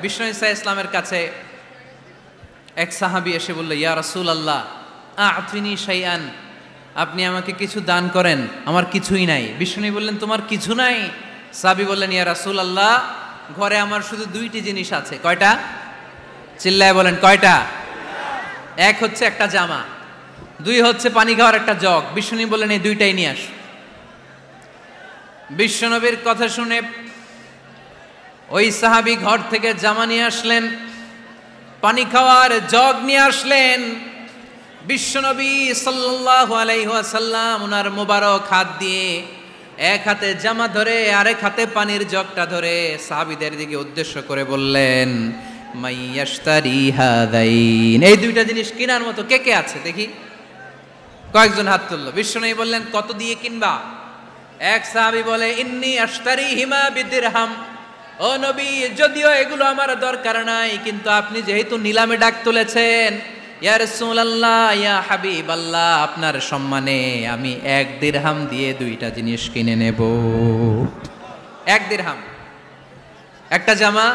বিষ্ণু ইসা ইসলামের কাছে এক সাহাবী এসে বলল, ইয়া রাসূলুল্লাহ আ'তিনি শাইআন, আপনি আমাকে কিছু দান করেন, আমার কিছুই নাই। বিষ্ণু বললেন, তোমার কিছু নাই? সাহাবী বললেন, ইয়া রাসূলুল্লাহ ঘরে আমার শুধু দুইটি জিনিস আছে। কয়টা? চিল্লায় বলেন, কয়টা? এক হচ্ছে একটা জামা, দুই হচ্ছে পানি খাওয়ার একটা জগ। বিষ্ণু বললেন, এই দুইটাই নিয়ে আস। বিশ্বনবীর কথা শুনে ওই সাহাবী ঘর থেকে জামা নিয়ে আসলেন, পানি খাওয়ার জগ নিয়ে আসলেন। বিশ্বনবী সাল্লাল্লাহু আলাইহি ওয়াসাল্লাম ওনার মোবারক হাত দিয়ে এক হাতে জামা ধরে আরেক হাতে পানির জগটা ধরে সাহাবীদের দিকে উদ্দেশ্য করে বললেন, মাইয়াশতারি হাদাইন, এই দুইটা জিনিস কেনার মতো কে কে আছে দেখি? কয়েকজন হাত তুললো। বিশ্বনবী বললেন, কত দিয়ে কিনবা? এক সাহাবী বলে, ইন্নী আশতারিহিমা বিদিরহাম, ও নবী যদিও এগুলো আমার দরকার নাই, কিন্তু আপনি যেহেতু নিলামে ডাক তুলেছেন, ইয়া রাসূলুল্লাহ ইয়া হাবিবাল্লাহ, আপনার সম্মানে আমি 1 দিরহাম দিয়ে দুইটা জিনিস কিনে নেব। 1 দিরহাম, একটা জামা,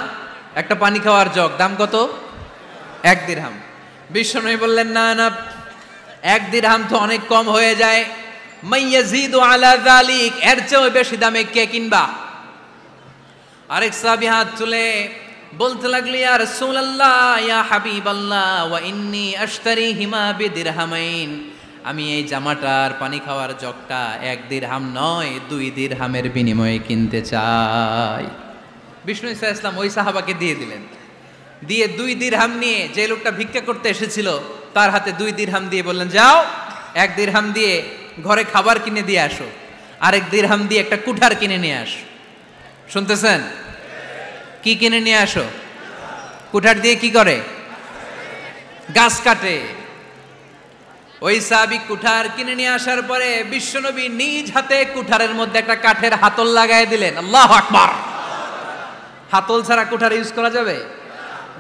একটা পানি খাওয়ার জগ, দাম কত? 1 দিরহাম। বিশ্বনবী বললেন, না না, 1 দিরহাম তো অনেক কম হয়ে যায়, মাইয়াজিদু আলা যালিক, এর চেয়ে বেশি দামে কে কিনবা? আরেক সাহাবী হাত তুলে বলতে লাগলো, ইয়া রাসূলুল্লাহ ইয়া হাবিবাল্লাহ ওয়া ইন্নী আশতারিহিমা বিদিরহামাইন, আমি এই জামাটার পানি খাওয়ার জগটা 1 দিরহাম নয় 2 দিরহামের বিনিময়ে কিনতে চাই। বিষ্ণু ইসা ইসলাম ওই সাহাবাকে দিয়ে দিলেন। দিয়ে 2 দিরহাম নিয়ে যে লোকটা ভিক্ষা করতে এসেছিল তার হাতে 2 দিরহাম দিয়ে বললেন, যাও 1 দিরহাম দিয়ে ঘরে খাবার কিনে দিয়ে আসো, আরেক দিরহাম দিয়ে একটা কুঠার কিনে নিয়ে আসো। শুনতেছেন? কি কিনে নিয়ে আসো? কুঠার দিয়ে কি করে? গাছ কাটে। ওই সাহাবী কুঠার কিনে নিয়ে আসার পরে বিশ্বনবী নিজ হাতে কুঠারের মধ্যে একটা কাঠের হাতল লাগাই দিলেন। আল্লাহু আকবার! হাতল ছাড়া কুঠার ইউজ করা যাবে?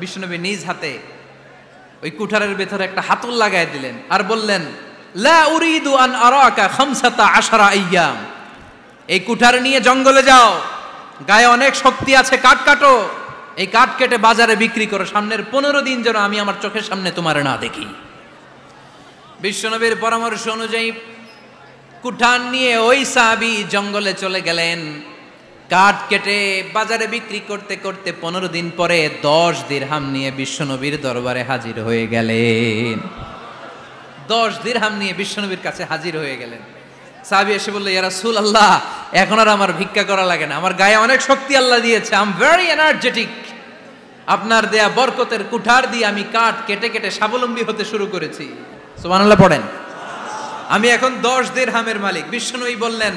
বিশ্বনবী নিজ হাতে ওই কুঠারের ভেতরে একটা হাতল লাগাই দিলেন আর বললেন, লা উরিদু আন আরাকা 15 আইয়াম, এই কুঠার নিয়ে জঙ্গলে যাও, গায়ে অনেক শক্তি আছে, কাঠ কাটো, এই কাঠ কেটে বাজারে বিক্রি করো, সামনের 15 দিন যেন আমি আমার চোখের সামনে তোমার না দেখি। বিশ্বনবীর পরামর্শ অনুযায়ী কুঠার নিয়ে ওই সাহাবী জঙ্গলে চলে গেলেন। কাঠ কেটে বাজারে বিক্রি করতে করতে 15 দিন পরে 10 দিরহাম নিয়ে বিশ্বনবীর দরবারে হাজির হয়ে গেলেন। 10 দিরহাম নিয়ে বিশ্বনবীর কাছে হাজির হয়ে গেলেন। সাহাবী এসে বলল, ইয়া রাসূলুল্লাহ এখন আর আমার ভিক্ষা করা লাগে না, আমার গায়ে অনেক শক্তি আল্লাহ দিয়েছে, আই এম ভেরি এনার্জেটিক, আপনার দেয়া বরকতের কুঠার দিয়ে আমি কাঠ কেটে কেটে স্বাবলম্বী হতে শুরু করেছি। সুবহানাল্লাহ পড়েন। আমি এখন 10 দিরহামের মালিক। বিশ্বনবী বললেন,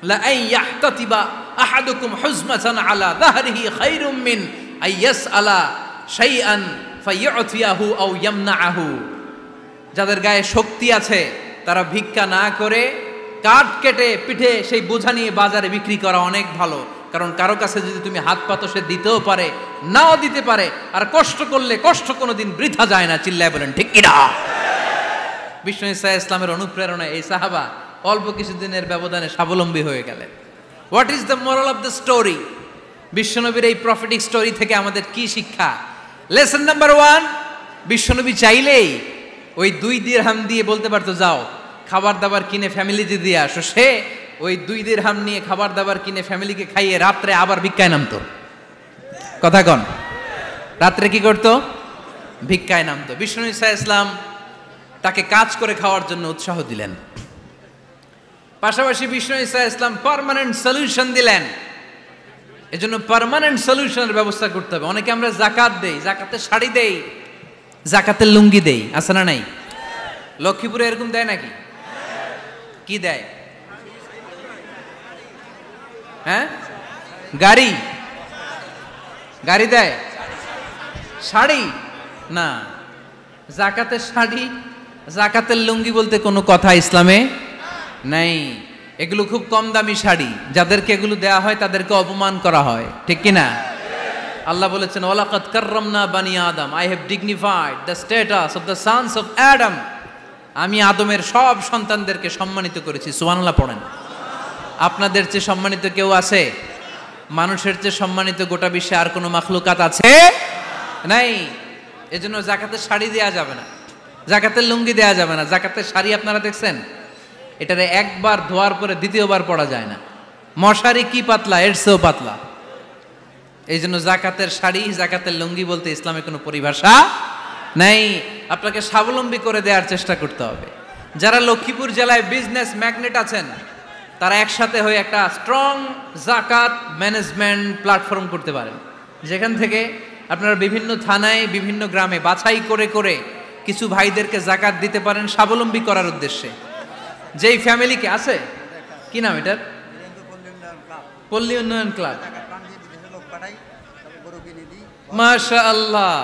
লা আইয়াহতাতিবা আহাদুকুম হুজমাতান আলা যাহরিহি খায়রুম মিন আইয়াসআলা শাইআন ফায়ু'তিয়াহু আও ইয়ামনাহু, যাদের গায়ে শক্তি আছে তারা ভিক্ষা না করে কাঠ কেটে পিঠে সেই বোঝা নিয়ে বাজারে বিক্রি করা অনেক ভালো, কারণ কারো কাছে যদি তুমি হাত পাতো সে দিতেও পারে, নাও দিতে পারে, আর কষ্ট করলে কষ্ট কোনোদিন বৃথা যায় না। চিল্লায় বলেন ঠিক কিনা? বিষ্ণু ইসা ইসলামের অনুপ্রেরণায় এই সাহাবা অল্প কিছুদিনের ব্যবধানে স্বাবলম্বী হয়ে গেলেন। What is the moral of the story? বিশ্বনবীর এই প্রফেটিক স্টোরি থেকে আমাদের কি শিক্ষা? লেসন নাম্বার 1, বিশ্বনবী চাইলেই ওই 2 দিরহাম দিয়ে বলতে পারতো, যাও খাবার দাবার কিনে ফ্যামিলিতে দিয়ে আসো। সে ওই 2 দিরহাম নিয়ে খাবার দাবার কিনে ফ্যামিলিকে খাইয়ে রাত্রে আবার ভিক্ষায় নামতো। কথা কন, রাত্রে কি করতো? ভিক্ষায় নামতো। বিষ্ণু ইসা ইসলাম তাকে কাজ করে খাওয়ার জন্য উৎসাহ দিলেন। পাশাপাশি বিষ্ণু ইসা ইসলাম পার্মানেন্ট সলিউশন দিলেন। এজন্য পার্মানেন্ট সলিউশনের ব্যবস্থা করতে হবে। অনেকে আমরা যাকাত দেই, যাকাতের শাড়ি দেই, যাকাতের লুঙ্গি দেই, আছে না নাই? লক্ষ্মীপুরে এরকম দেয় নাকি? কি দেয়? হ্যাঁ, গাড়ি গাড়ি দেয়, শাড়ি না। যাকাতের শাড়ি, যাকাতের লুঙ্গি বলতে কোনো কথা ইসলামে নাই। এগুলো খুব কম দামি শাড়ি, যাদেরকে এগুলো দেয়া হয় তাদেরকে অপমান করা হয়, ঠিক কিনা? আল্লাহ বলেছেন, ওয়ালাকাদ কাররামনা বানি আদম, I have dignified the status of the sons of Adam, আমি আদমের সব সন্তানদেরকে সম্মানিত করেছি। সুবহানাল্লাহ পড়েন। আপনাদের চেয়ে সম্মানিত কেউ আছে? মানুষের চেয়ে সম্মানিত গোটা বিশ্বে আর কোনো মাখলুকাত আছে নাই। এজন্য জাকাতের শাড়ি দেয়া যাবে না, জাকাতের লুঙ্গি দেয়া যাবে না। জাকাতের শাড়ি আপনারা দেখছেন, এটারে একবার ধোয়ার পরে দ্বিতীয়বার পরা যায় না। মশারি কি পাতলা, এর চেয়েও পাতলা। এই জন্য জাকাতের শাড়ি, জাকাতের লুঙ্গি বলতে ইসলামে কোনো পরিভাষা নাই। আপনাকে স্বাবলম্বী করে দেওয়ার চেষ্টা করতে হবে। যারা লক্ষ্মীপুর জেলায় বিজনেস ম্যাগনেট আছেন, তারা একসাথে হয়ে একটা স্ট্রং জাকাত ম্যানেজমেন্ট প্ল্যাটফর্ম করতে পারেন, যেখান থেকে আপনারা বিভিন্ন থানায়, বিভিন্ন গ্রামে বাছাই করে করে কিছু ভাইদেরকে জাকাত দিতে পারেন স্বাবলম্বী করার উদ্দেশ্যে। যেই ফ্যামিলিকে আছে, কি নাম এটার, পল্লী উন্নয়ন ক্লাব, মাশাআল্লাহ,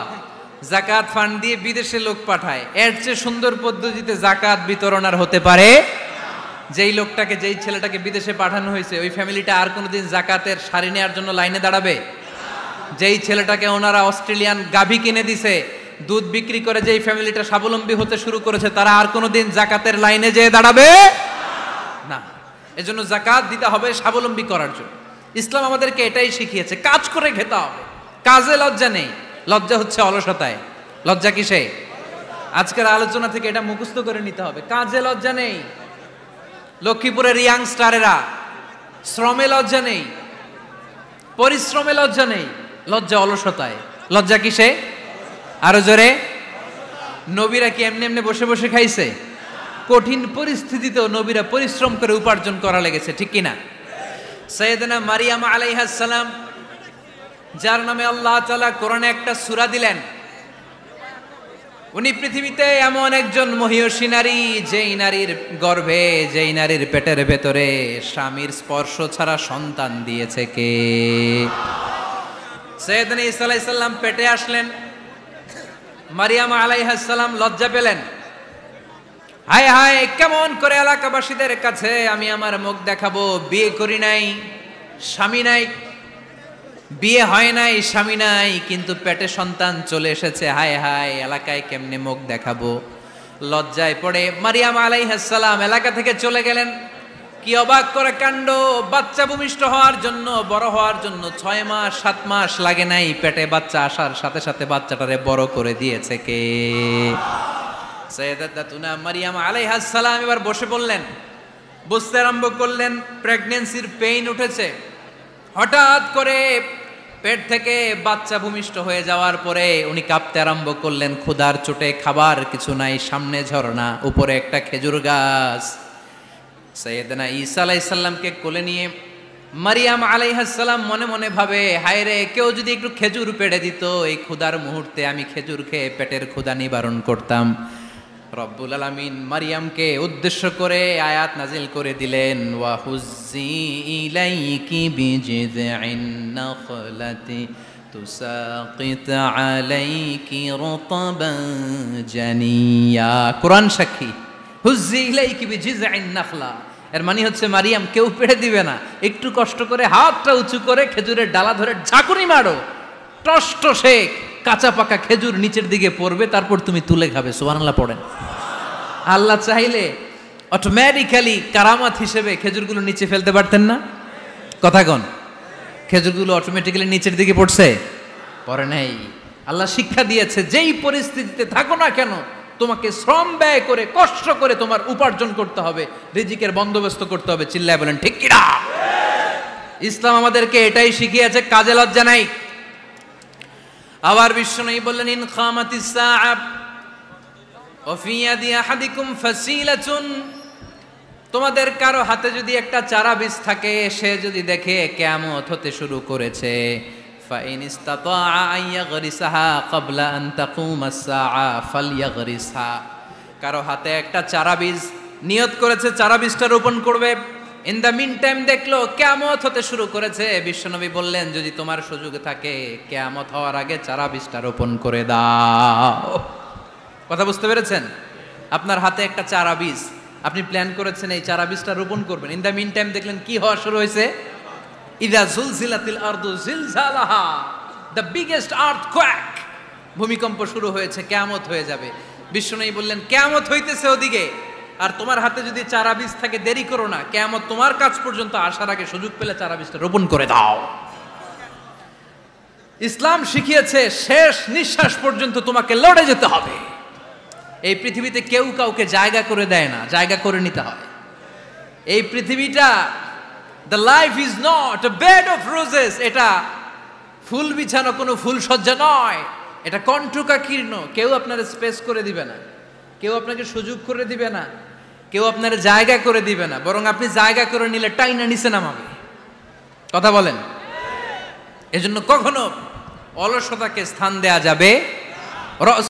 জাকাত ফান্ড দিয়ে বিদেশে লোক পাঠায়। এর চেয়ে সুন্দর পদ্ধতিতে জাকাত বিতরণ আর হতে পারে? যেই লোকটাকে, যেই ছেলেটাকে বিদেশে পাঠানো হয়েছে, ওই ফ্যামিলিটা আর কোনোদিন জাকাতের শাড়ি নেওয়ার জন্য লাইনে দাঁড়াবে? যেই ছেলেটাকে ওনারা অস্ট্রেলিয়ান গাভী কিনে দিছে, দুধ বিক্রি করে যেই ফ্যামিলিটা স্বাবলম্বী হতে শুরু করেছে, তারা আর কোনোদিন জাকাতের লাইনে যেয়ে দাঁড়াবে না। এজন্য জাকাত দিতে হবে স্বাবলম্বী করার জন্য। ইসলাম আমাদেরকে এটাই শিখিয়েছে, কাজ করে খেতে হবে। কাজে লজ্জা নেই, লজ্জা হচ্ছে অলসতায়। লজ্জা কিসে? আজকের আলোচনা থেকে এটা মুখস্থ করে নিতে হবে, কাজে লজ্জা নেই। লক্ষ্মীপুরের ইয়াংস্টারেরা শ্রমে লজ্জা নেই, পরিশ্রমে লজ্জা নেই, লজ্জা অলসতায়। লজ্জা কিসে? আরো জোরে। নবীরা কি এমনি এমনি বসে বসে খাইছে? কঠিন পরিস্থিতিতেও নবীরা পরিশ্রম করে উপার্জন করা লেগেছে, ঠিক কিনা? সাইয়েদনা মারিয়াম আলাইহিস সালাম, যার নামে আল্লাহ তাআলা কোরআনে একটা সূরা দিলেন, উনি পৃথিবীতে এমন একজন মহিয়সী নারী, যেই নারীর গর্ভে, যেই নারীর পেটের ভেতরে স্বামীর স্পর্শ ছাড়া সন্তান দিয়েছে কে? সাইয়েদনা ঈসা আলাইহিস সালাম পেটে আসলেন। মারিয়াম আলাইহিস সালাম লজ্জা পেলেন, হায় হায়, কেমন করে এলাকাবাসীদের কাছে আমি আমার মুখ দেখাবো? বিয়ে করি নাই, স্বামী নাই, বিয়ে হয় নাই, স্বামী নাই, কিন্তু পেটে সন্তান চলে এসেছে। হায় হায়, এলাকায় কেমনে মুখ দেখাবো? লজ্জায় পড়ে মারিয়াম আলাইহিস সালাম এলাকা থেকে চলে গেলেন। কি অবাক করে কাণ্ড! বাচ্চা ভূমিষ্ঠ হওয়ার জন্য, বড় হওয়ার জন্য 6 মাস 7 মাস লাগে নাই, পেটে বাচ্চা আসার সাথে সাথে বাচ্চাটারে বড় করে দিয়েছে কে? সাইয়েদাতুনা মারিয়াম আলাইহিস সালাম এবার বসে পড়লেন, বুঝতে আরম্ভ করলেন প্রেগন্যান্সির পেইন উঠেছে। হঠাৎ করে পেট থেকে বাচ্চা ভূমিষ্ঠ হয়ে যাওয়ার পরে উনি কাঁপতে আরম্ভ করলেন। ক্ষুধার চোটে খাবার কিছু নাই, সামনে ঝর্ণা, উপরে একটা খেজুর গাছ। সাইয়েদনা ঈসা আলাইহিস সালামকে কোলে নিয়ে মারিয়াম আলাইহিস সালাম মনে মনে ভাবে, হায় রে, কেউ যদি একটু খেজুর পেড়ে দিত, এই ক্ষুধার মুহূর্তে আমি খেজুর খেয়ে পেটের ক্ষুধা নিবারণ করতাম। রব্বুল আলামিন মারিয়ামকে উদ্দেশ্য করে আয়াত নাজিল করে দিলেন, ওয়া হুজ্জি ইলাইকি বিজিযইন নাখলাতি তুসাকিত আলাইকি রতবান জানিয়া। কোরআন সাক্ষী, হুজ্জি ইলাইকি বিজিযইন নাখলা, এর মানে হচ্ছে মারিয়াম, কেউ পেড়ে দিবে না, একটু কষ্ট করে হাতটা উঁচু করে খেজুরের ডালা ধরে ঝাঁকুনি মারো, টসটসে কাঁচা পাকা খেজুর নিচের দিকে পড়বে, তারপর তুমি তুলে খাবে। সুবহানাল্লাহ পড়েন। আল্লাহ চাইলে অটোমেটিক্যালি কারামাত হিসেবে খেজুরগুলো নিচে ফেলতে পারতেন না? কথা কন, খেজুরগুলো অটোমেটিক্যালি নিচের দিকে পড়ছে? পড়ে নাই। আল্লাহ শিক্ষা দিয়েছে, যেই পরিস্থিতিতে থাকো না কেন, তোমাকে শ্রম ব্যয় করে, কষ্ট করে তোমার উপার্জন করতে হবে, রিজিকের বন্দোবস্ত করতে হবে। চিল্লায় বলেন ঠিক কিনা? ইসলাম আমাদেরকে এটাই শিখিয়েছে, কাজে লজ্জা নাই। আবার বিশ্বনবী বললেন, ইন খামাতিস সাআ ওয়া ফি ইয়াদি আহাদিকুম ফাসিলাতুন, তোমাদের কারো হাতে যদি একটা চারা বীজ থাকে, সে যদি দেখে কিয়ামত হতে শুরু করেছে, ফাইন ইসতাতাআ আন ইয়াগরিসাহা ক্বাবলা আন তাকুমাস সাআ ফালইয়াগরিসহা, কারো হাতে একটা চারা বীজ নিয়ত করেছে, চারা বীজটা রোপণ করবে, ইন দ্য মিন টাইম দেখলো কিয়ামত হতে শুরু করেছে, বিশ্বনবী বললেন, যদি তোমার সুযোগ থাকে কিয়ামত হওয়ার আগে চারা বীজটা রোপণ করে দাও। কথা বুঝতে পেরেছেন? আপনার হাতে একটা চারা বীজ, আপনি প্ল্যান করেছেন এই চারা বীজটা রোপণ করবেন, ইন দ্য মিন টাইম দেখলেন কি হওয়া শুরু হয়েছে? ইযা জুলজিলাতিল আরদু জিলজালাহা, দ্য বিগেস্ট আর্থকোয়েক, ভূমিকম্প শুরু হয়েছে, কিয়ামত হয়ে যাবে। বিশ্বনবী বললেন, কিয়ামত হইতেছে ওদিকে, আর তোমার হাতে যদি চারা বীজ থাকে, দেরি করো না, কিয়ামত তোমার কাছ পর্যন্ত আসার আগে সুযোগ পেলে চারা বীজটা রোপণ করে দাও। ইসলাম শিখিয়েছে শেষ নিঃশ্বাস পর্যন্ত তোমাকে লড়ে যেতে হবে। এই পৃথিবীতে কেউ কাউকে জায়গা করে দেয় না, জায়গা করে নিতে হয়। এই পৃথিবীটা, the life is not a bed of roses, এটা ফুল বিছানো কোনো ফুল সজ্জা নয়, এটা কণ্টকাকীর্ণ। কেউ আপনার স্পেস করে দিবে না, কেউ আপনাকে সুযোগ করে দিবে না, কেউ আপনার জায়গা করে দিবে না, বরং আপনি জায়গা করে নিলে টাইনা নিচে নামাবে। কথা বলেন। এজন্য কখনো অলসতাকে স্থান দেয়া যাবে